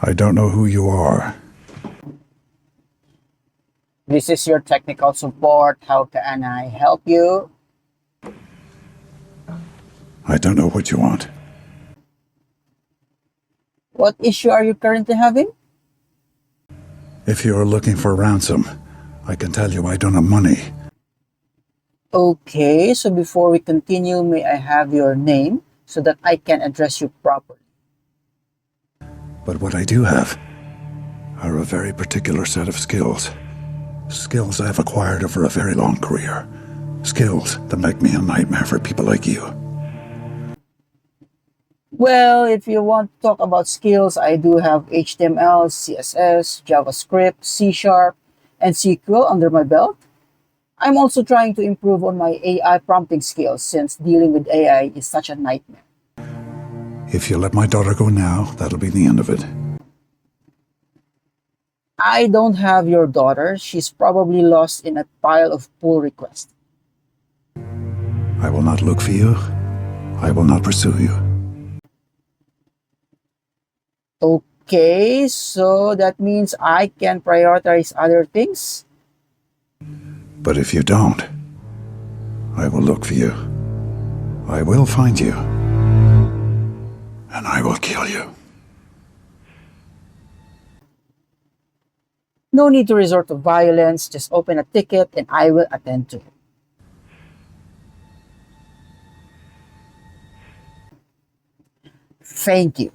I don't know who you are. This is your technical support. How can I help you? I don't know what you want. What issue are you currently having? If you are looking for ransom, I can tell you I don't have money. Okay, so before we continue, may I have your name so that I can address you properly? But what I do have are a very particular set of skills. Skills I've acquired over a very long career. Skills that make me a nightmare for people like you. Well, if you want to talk about skills, I do have HTML, CSS, JavaScript, C Sharp, and SQL under my belt. I'm also trying to improve on my AI prompting skills since dealing with AI is such a nightmare. If you let my daughter go now, that'll be the end of it. I don't have your daughter. She's probably lost in a pile of pull requests. I will not look for you. I will not pursue you. Okay, so that means I can prioritize other things? But if you don't, I will look for you. I will find you. And I will kill you. No need to resort to violence. Just open a ticket and I will attend to it. Thank you.